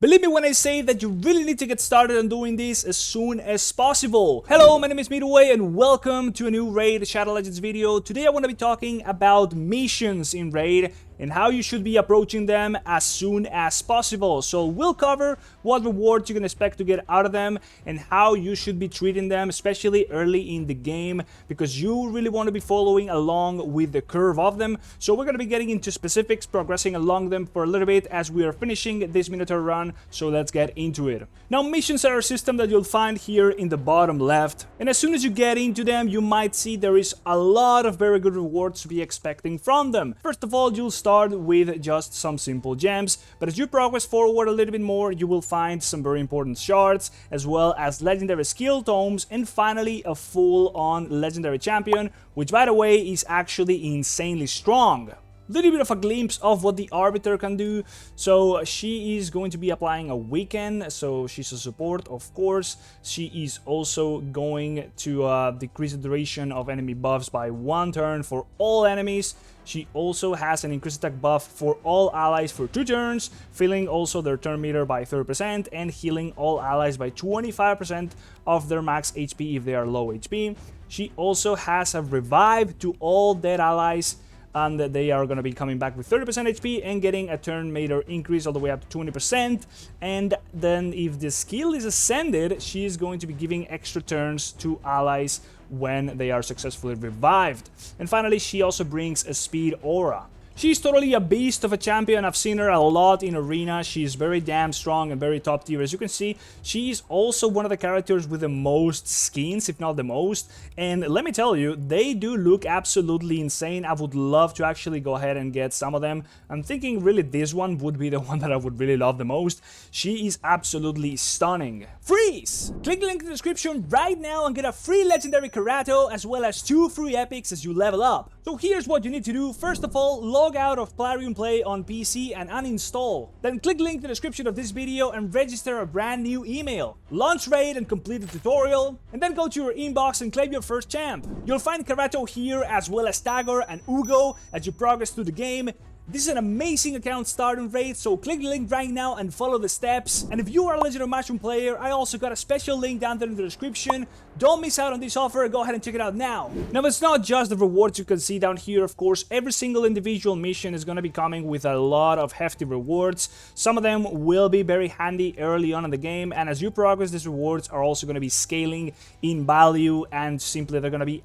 Believe me when I say that you really need to get started on doing this as soon as possible. Hello, my name is Midway and welcome to a new Raid Shadow Legends video. Today I want to be talking about missions in Raid and how you should be approaching them as soon as possible. So we'll cover what rewards you can expect to get out of them and how you should be treating them, especially early in the game, because you really want to be following along with the curve of them. So we're going to be getting into specifics, progressing along them for a little bit as we are finishing this Minotaur run. So let's get into it. Now, missions are a system that you'll find here in the bottom left, and as soon as you get into them, you might see there is a lot of very good rewards to be expecting from them. First of all, you'll start with just some simple gems, but as you progress forward a little bit more, you will find some very important shards, as well as legendary skill tomes, and finally a full-on legendary champion, which by the way is actually insanely strong. Little bit of a glimpse of what the Arbiter can do. So she is going to be applying a weaken, so she's a support, of course. She is also going to decrease the duration of enemy buffs by 1 turn for all enemies. She also has an increased attack buff for all allies for 2 turns, filling also their turn meter by 30% and healing all allies by 25% of their max HP if they are low HP. She also has a revive to all dead allies, and they are going to be coming back with 30% HP and getting a turn meter increase all the way up to 20%. And then if the skill is ascended, she is going to be giving extra turns to allies when they are successfully revived. And finally, she also brings a speed aura. She's totally a beast of a champion. I've seen her a lot in Arena. She's very damn strong and very top tier. As you can see, she's also one of the characters with the most skins, if not the most. And let me tell you, they do look absolutely insane. I would love to actually go ahead and get some of them. I'm thinking really this one would be the one that I would really love the most. She is absolutely stunning. Freeze! Click the link in the description right now and get a free legendary Karato as well as 2 free epics as you level up. So here's what you need to do. First of all, log out of Plarium Play on PC and uninstall. Then click the link in the description of this video and register a brand new email. Launch Raid and complete the tutorial, and then go to your inbox and claim your first champ. You'll find Karato here as well as Tagoar and Uugo as you progress through the game. This is an amazing account starting Raid, so click the link right now and follow the steps. And if you are a Legend of Mushroom player, I also got a special link down there in the description. Don't miss out on this offer, go ahead and check it out now. Now, it's not just the rewards you can see down here, of course. Every single individual mission is going to be coming with a lot of hefty rewards. Some of them will be very handy early on in the game, and as you progress, these rewards are also going to be scaling in value, and simply they're going to be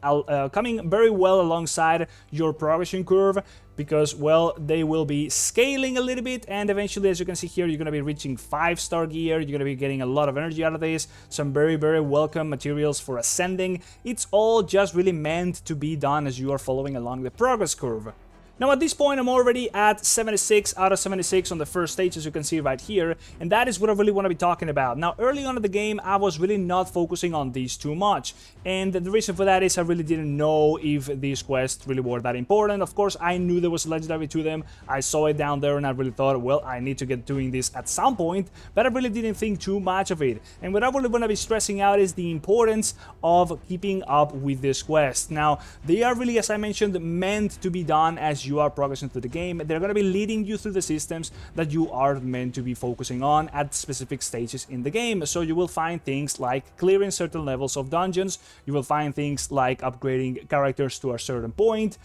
coming very well alongside your progression curve, because, well, they will be scaling a little bit, and eventually, as you can see here, you're going to be reaching 5-star gear. You're going to be getting a lot of energy out of this, some very, very welcome materials for ascending. It's all just really meant to be done as you are following along the progress curve. Now, at this point, I'm already at 76 out of 76 on the first stage, as you can see right here, and that is what I really want to be talking about. Now, early on in the game, I was really not focusing on these too much, and the reason for that is I really didn't know if these quests really were that important. Of course, I knew there was a legendary to them. I saw it down there, and I really thought, well, I need to get doing this at some point, but I really didn't think too much of it. And what I really want to be stressing out is the importance of keeping up with this quest. Now, they are really, as I mentioned, meant to be done as you are progressing through the game. They're going to be leading you through the systems that you are meant to be focusing on at specific stages in the game. So you will find things like clearing certain levels of dungeons, you will find things like upgrading characters to a certain point,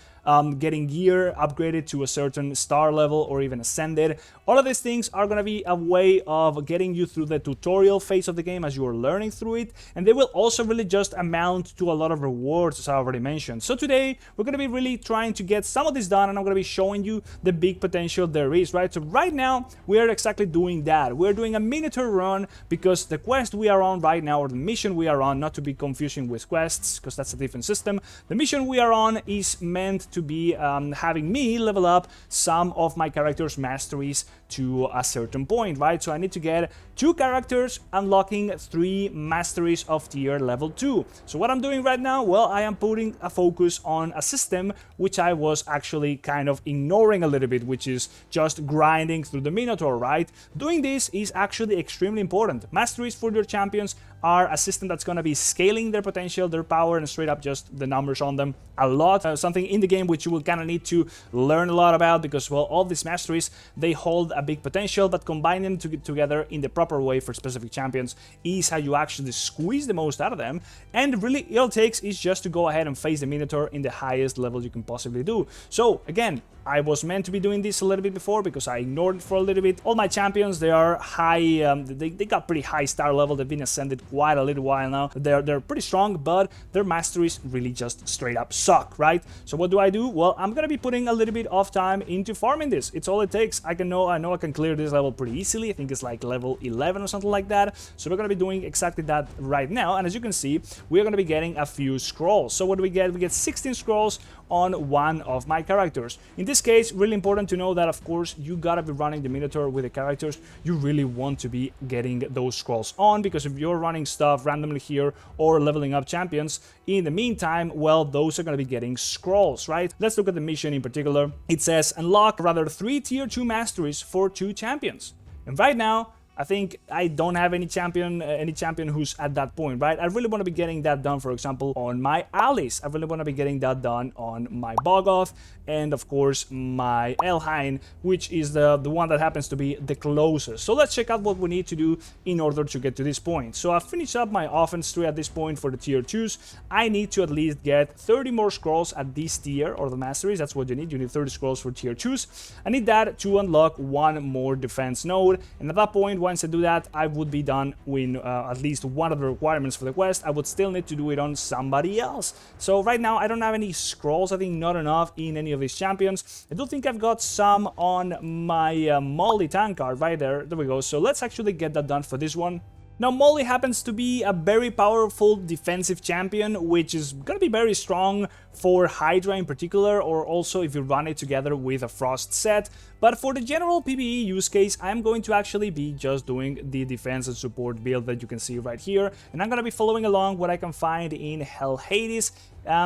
getting gear upgraded to a certain star level or even ascended. All of these things are going to be a way of getting you through the tutorial phase of the game as you are learning through it, and they will also really just amount to a lot of rewards, as I already mentioned. So today we're going to be really trying to get some of this done, and I'm going to be showing you the big potential there is, right? So right now we are exactly doing that. We're doing a Minotaur run because the quest we are on right now, or the mission we are on, not to be confusing with quests because that's a different system, the mission we are on is meant to be having me level up some of my character's masteries to a certain point, right? So I need to get 2 characters unlocking 3 masteries of tier level 2. So what I'm doing right now, well, I am putting a focus on a system which I was actually kind of ignoring a little bit, which is just grinding through the Minotaur, right? Doing this is actually extremely important. Masteries for your champions are a system that's going to be scaling their potential, their power, and straight up just the numbers on them a lot. Something in the game which you will kind of need to learn a lot about, because, well, all these masteries, they hold a big potential, but combining them together in the proper way for specific champions is how you actually squeeze the most out of them. And really, all it takes is just to go ahead and face the Minotaur in the highest level you can possibly do. So again, I was meant to be doing this a little bit before because I ignored it for a little bit. All my champions, they are high, they got pretty high star level. They've been ascended quite a little while now. They're pretty strong, but their masteries really just straight up suck, right? So what do? Well, I'm gonna be putting a little bit of time into farming this. It's all it takes. I know I can clear this level pretty easily. I think it's like level 11 or something like that. So we're gonna be doing exactly that right now. And as you can see, we're gonna be getting a few scrolls. So what do we get? We get 16 scrolls on one of my characters. In this case, really important to know that, of course, you gotta be running the Minotaur with the characters you really want to be getting those scrolls on, because if you're running stuff randomly here or leveling up champions in the meantime, well, those are gonna be getting scrolls, right? Let's look at the mission in particular. It says unlock rather 3 tier 2 masteries for 2 champions. And right now, I think I don't have any champion who's at that point, right? I really want to be getting that done, for example, on my Alice. I really want to be getting that done on my Bogoth, and of course my Elhain, which is the one that happens to be the closest. So let's check out what we need to do in order to get to this point. So I've finished up my offense tree at this point for the tier 2s. I need to at least get 30 more scrolls at this tier, or the masteries. That's what you need. You need 30 scrolls for tier 2s. I need that to unlock 1 more defense node, and at that point, once I do that, I would be done with at least one of the requirements for the quest. I would still need to do it on somebody else. So right now, I don't have any scrolls. I think not enough in any of these champions. I do think I've got some on my Molly Tankard right there. There we go. So let's actually get that done for this one. Now, Molly happens to be a very powerful defensive champion, which is going to be very strong for Hydra in particular, or also if you run it together with a Frost set. But for the general PvE use case, I'm going to actually be just doing the defense and support build that you can see right here. And I'm going to be following along what I can find in Hell Hades.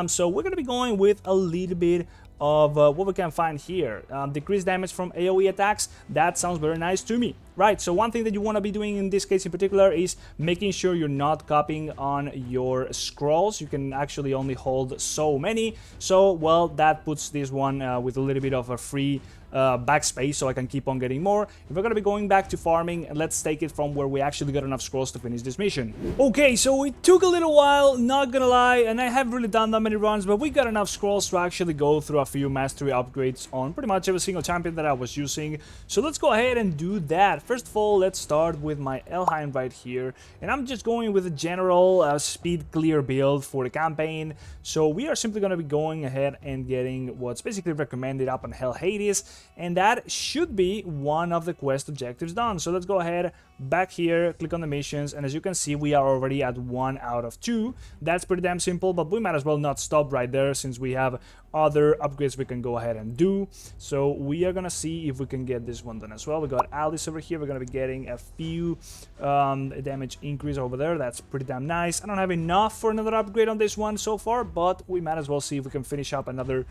So we're going to be going with a little bit of what we can find here. Decreased damage from AoE attacks. That sounds very nice to me. Right, so one thing that you want to be doing in this case in particular is making sure you're not copying on your scrolls. You can actually only hold so many. So, well, that puts this one with a little bit of a free backspace, so I can keep on getting more. If we're gonna be going back to farming, let's take it from where we actually got enough scrolls to finish this mission. Okay, so it took a little while, not gonna lie, and I haven't really done that many runs, but we got enough scrolls to actually go through a few mastery upgrades on pretty much every single champion that I was using. So let's go ahead and do that. First of all, let's start with my Elhain right here, and I'm just going with a general speed clear build for the campaign. So we are simply gonna be going ahead and getting what's basically recommended up on Hell Hades, and that should be one of the quest objectives done. So let's go ahead back here, click on the missions, and as you can see, we are already at 1 out of 2. That's pretty damn simple, but we might as well not stop right there since we have other upgrades we can go ahead and do. So we are gonna see if we can get this one done as well. We got Alice over here. We're gonna be getting a few damage increase over there. That's pretty damn nice. I don't have enough for another upgrade on this one so far, but we might as well see if we can finish up another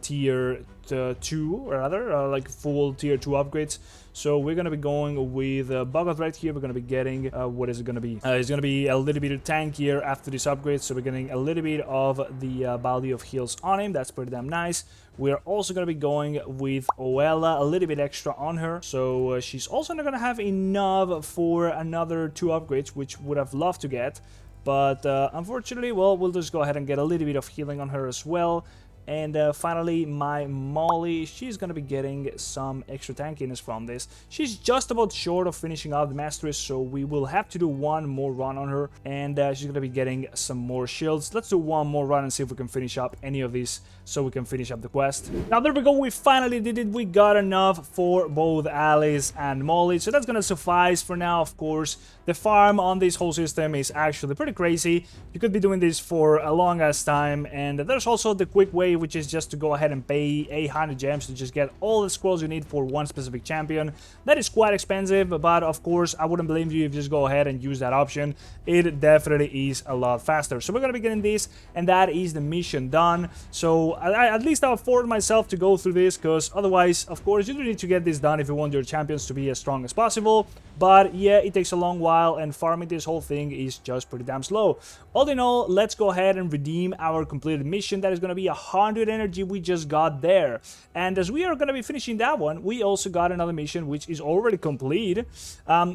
tier 2 or rather like full tier 2 upgrades. So we're gonna be going with Bogoth right here. We're gonna be getting what is it gonna be? It's gonna be a little bit tankier after this upgrade, so we're getting a little bit of the value of heals on him. That's pretty damn nice. We're also gonna be going with Oella, a little bit extra on her, so she's also not gonna have enough for another 2 upgrades, which would have loved to get, but unfortunately, well, we'll just go ahead and get a little bit of healing on her as well. And finally, my Molly, she's going to be getting some extra tankiness from this. She's just about short of finishing out the Masteries, so we will have to do one more run on her. And she's going to be getting some more shields. Let's do one more run and see if we can finish up any of these so we can finish up the quest. Now, there we go. We finally did it. We got enough for both Alice and Molly, so that's going to suffice for now, of course. The farm on this whole system is actually pretty crazy. You could be doing this for a long ass time, and there's also the quick way, which is just to go ahead and pay 800 gems to just get all the scrolls you need for one specific champion. That is quite expensive, but of course, I wouldn't blame you if you just go ahead and use that option. It definitely is a lot faster. So we're going to be getting this, and that is the mission done. So at least I'll afford myself to go through this, because otherwise, of course, you do need to get this done if you want your champions to be as strong as possible. But yeah, it takes a long while, and farming this whole thing is just pretty damn slow. All in all, let's go ahead and redeem our completed mission. That is going to be 100 400 energy we just got there. And as we are going to be finishing that one, we also got another mission which is already complete,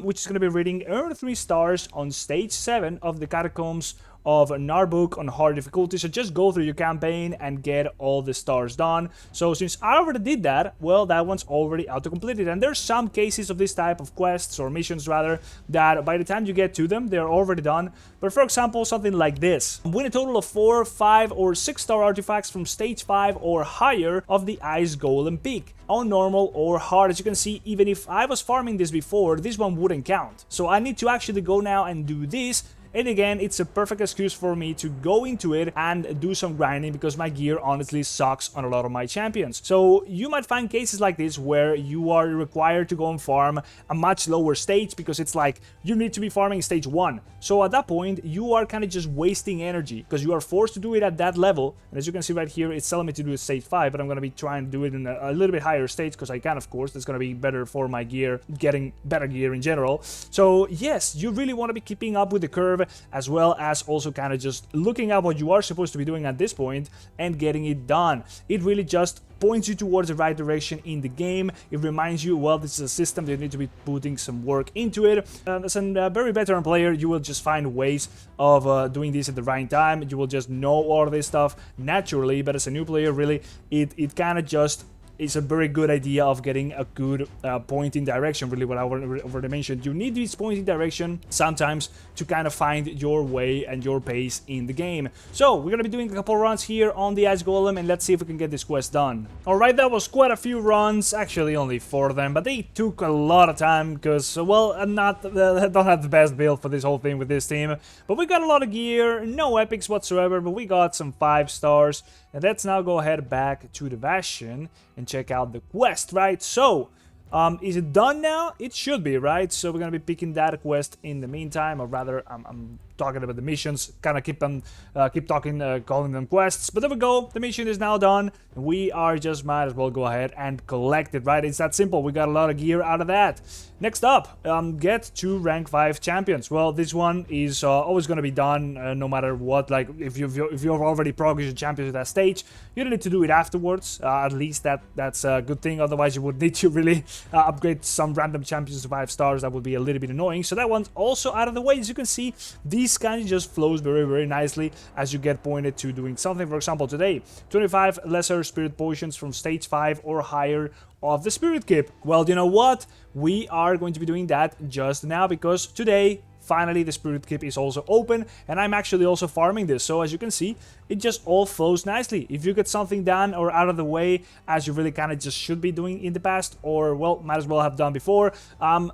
which is going to be reading earn 3 stars on stage 7 of the Catacombs of Narbuk on hard difficulty. So just go through your campaign and get all the stars done. So since I already did that, well, that one's already auto-completed. And there's some cases of this type of quests, or missions rather, that by the time you get to them, they're already done. But for example, something like this: win a total of 4, 5 or 6 star artifacts from stage 5 or higher of the Ice Golem Peak on normal or hard. As you can see, even if I was farming this before, this one wouldn't count. So I need to actually go now and do this. And again, it's a perfect excuse for me to go into it and do some grinding, because my gear honestly sucks on a lot of my champions. So you might find cases like this where you are required to go and farm a much lower stage, because it's like you need to be farming stage 1. So at that point, you are kind of just wasting energy, because you are forced to do it at that level. And as you can see right here, it's telling me to do it stage 5, but I'm going to be trying to do it in a little bit higher stage, because I can, of course. That's going to be better for my gear, getting better gear in general. So yes, you really want to be keeping up with the curve, as well as also kind of just looking at what you are supposed to be doing at this point and getting it done. It really just points you towards the right direction in the game. It reminds you, well, this is a system that you need to be putting some work into it. As a very veteran player, you will just find ways of doing this at the right time. You will just know all of this stuff naturally, but as a new player, really, it kind of just is a very good idea of getting a good pointing direction. Really, what I already mentioned, you need this pointing direction sometimes to kind of find your way and your pace in the game. So we're gonna be doing a couple runs here on the Ice Golem, and let's see if we can get this quest done. Alright, that was quite a few runs, actually only 4 of them, but they took a lot of time because, well, I don't have the best build for this whole thing with this team. But we got a lot of gear, no epics whatsoever, but we got some 5 stars. And let's now go ahead back to the Bastion and check out the quest, right? So, is it done now? It should be, right? So we're gonna be picking that quest in the meantime, or rather, I'm talking about the missions, kind of keep talking, calling them quests. But there we go, the mission is now done. We are just might as well go ahead and collect it, right? It's that simple. We got a lot of gear out of that. Next up, get 2 rank 5 champions. Well, this one is always going to be done no matter what. Like if you've already progressed your champions at that stage, you don't need to do it afterwards. At least that's a good thing. Otherwise, you would need to really upgrade some random champions to 5 stars. That would be a little bit annoying. So that one's also out of the way. As you can see, these kind of just flows very, very nicely as you get pointed to doing something. For example, today, 25 lesser spirit potions from stage 5 or higher of the spirit keep. Well, you know what? We are going to be doing that just now, because today, finally, the spirit keep is also open, and I'm actually also farming this. So as you can see, it just all flows nicely. If you get something done or out of the way, as you really kind of just should be doing in the past, or, well, might as well have done before,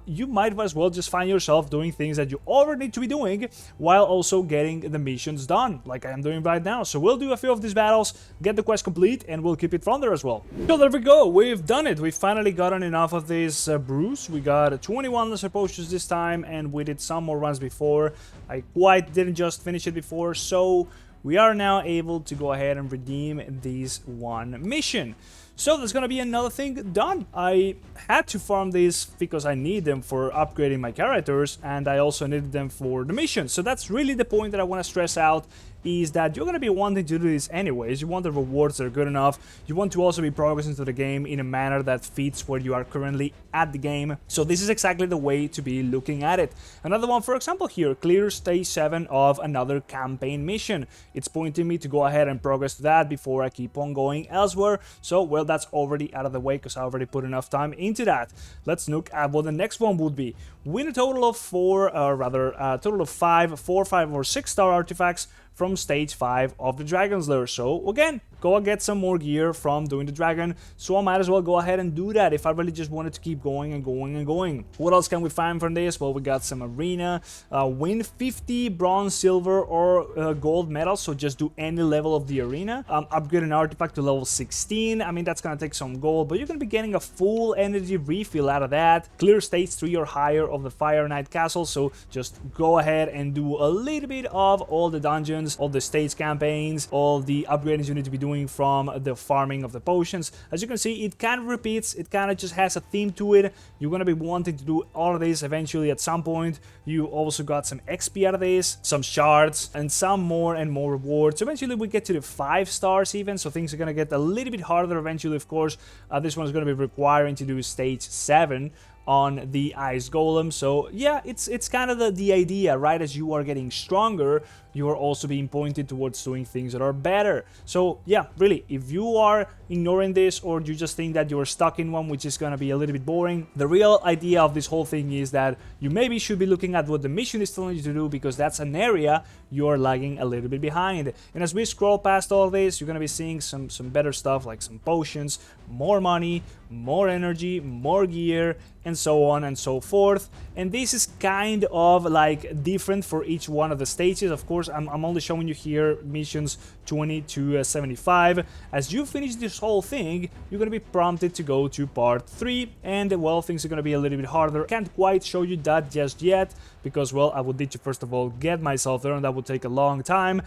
you might as well just find yourself doing things that you already need to be doing while also getting the missions done, like I am doing right now. So we'll do a few of these battles, get the quest complete, and we'll keep it from there as well. So there we go, we've done it. We've finally gotten enough of this brews. We got 21 lesser potions this time, and we did some more runs before. I quite didn't just finish it before, so we are now able to go ahead and redeem this one mission. So there's gonna be another thing done. I had to farm these because I need them for upgrading my characters, and I also needed them for the mission. So that's really the point that I want to stress out, is that you're going to be wanting to do this anyways. You want the rewards that are good enough. You want to also be progressing through the game in a manner that fits where you are currently at the game. So this is exactly the way to be looking at it. Another one, for example, here, clear stage 7 of another campaign mission. It's pointing me to go ahead and progress to that before I keep on going elsewhere. So, well, that's already out of the way because I already put enough time into that. Let's look at what the next one would be. Win a total of 5, 4, 5, or 6 star artifacts from stage 5 of the Dragon's Lair. So again, go and get some more gear from doing the dragon, so I might as well go ahead and do that if I really just wanted to keep going and going and going. What else can we find from this? Well, we got some arena, win 50 bronze, silver, or gold medals, so just do any level of the arena. Upgrade an artifact to level 16, I mean that's gonna take some gold, but you're gonna be getting a full energy refill out of that. Clear stage 3 or higher of the Fire Knight Castle, so just go ahead and do a little bit of all the dungeons. missions, all the stage campaigns, all the upgrades you need to be doing from the farming of the potions. As you can see, it kind of repeats, it kind of just has a theme to it. You're gonna be wanting to do all of this eventually at some point. You also got some XP out of this, some shards, and some more and more rewards. Eventually we get to the 5 stars even, so things are gonna get a little bit harder eventually, of course. This one's gonna be requiring to do stage 7 on the ice golem. So yeah, it's kind of the idea, right? As you are getting stronger, you are also being pointed towards doing things that are better. So yeah, really, if you are ignoring this, or you just think that you're stuck in one which is gonna be a little bit boring, the real idea of this whole thing is that you maybe should be looking at what the mission is telling you to do, because that's an area you're lagging a little bit behind. And as we scroll past all this, you're gonna be seeing some better stuff, like some potions, more money, more energy, more gear, and so on and so forth. And this is kind of like different for each one of the stages. Of course, I'm only showing you here missions 20 to 75. As you finish this whole thing, you're gonna be prompted to go to part 3, and well, things are gonna be a little bit harder. Can't quite show you that just yet, because well, I would need to first of all get myself there, and that would take a long time.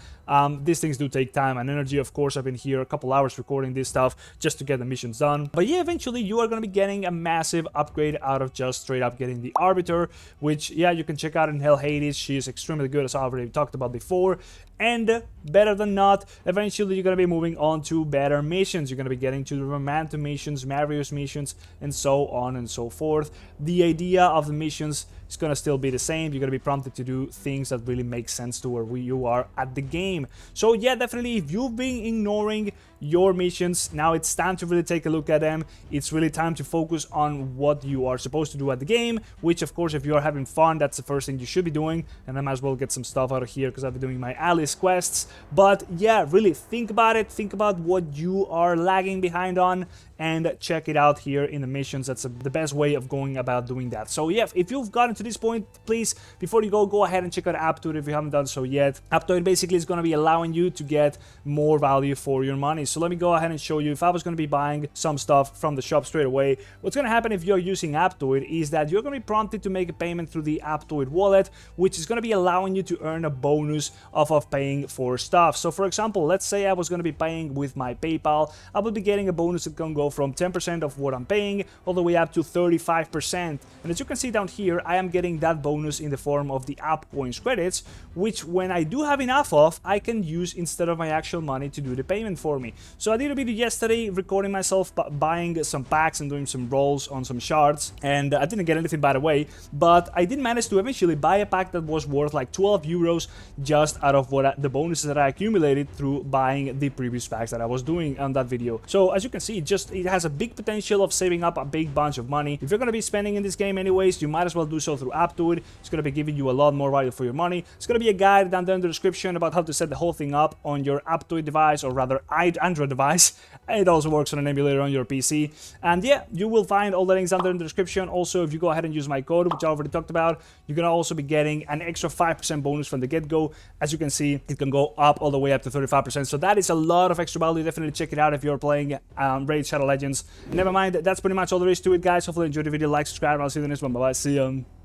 These things do take time and energy. Of course, I've been here a couple hours recording this stuff just to get the missions done. But yeah, eventually you are gonna be getting a massive upgrade out of just straight up getting the Arbiter, which yeah, you can check out in Hell Hades. She is extremely good, as I already talked about before. And better than not, eventually you're going to be moving on to better missions. You're going to be getting to the Romantic missions, Marius missions, and so on and so forth. The idea of the missions is going to still be the same. You're going to be prompted to do things that really make sense to where you are at the game. So yeah, definitely, if you've been ignoring your missions, now it's time to really take a look at them. It's really time to focus on what you are supposed to do at the game, which of course, if you are having fun, that's the first thing you should be doing. And I might as well get some stuff out of here, because I've been doing my Alice quests. But yeah, really think about it, think about what you are lagging behind on, and check it out here in the missions. That's the best way of going about doing that. So yeah, if you've gotten to this point, please, before you go ahead and check out Aptoide if you haven't done so yet. Aptoide basically is going to be allowing you to get more value for your money. So let me go ahead and show you. If I was going to be buying some stuff from the shop straight away, what's going to happen if you're using Aptoide is that you're going to be prompted to make a payment through the Aptoide wallet, which is going to be allowing you to earn a bonus off of paying for stuff. So for example, let's say I was going to be paying with my PayPal, I will be getting a bonus that can go from 10% of what I'm paying all the way up to 35%. And as you can see down here, I am getting that bonus in the form of the app coins credits, which when I do have enough of, I can use instead of my actual money to do the payment for me. So I did a video yesterday recording myself buying some packs and doing some rolls on some shards, and I didn't get anything by the way, but I did manage to eventually buy a pack that was worth like 12 euros just out of the bonuses that I accumulated through buying the previous packs that I was doing on that video. So as you can see, it has a big potential of saving up a big bunch of money. If you're going to be spending in this game anyways, you might as well do so through Aptoide. It's going to be giving you a lot more value for your money. It's going to be a guide down there in the description about how to set the whole thing up on your Aptoide device, or rather Android device. It also works on an emulator on your PC. And yeah, you will find all the links down there in the description. Also, if you go ahead and use my code, which I already talked about, you're going to also be getting an extra 5% bonus from the get-go. As you can see, it can go up all the way up to 35%. So that is a lot of extra value. Definitely check it out if you're playing Raid Shadow Legends. Never mind, that's pretty much all there is to it, guys. Hopefully you enjoyed the video. Like, subscribe, and I'll see you in the next one. Bye-bye. See ya.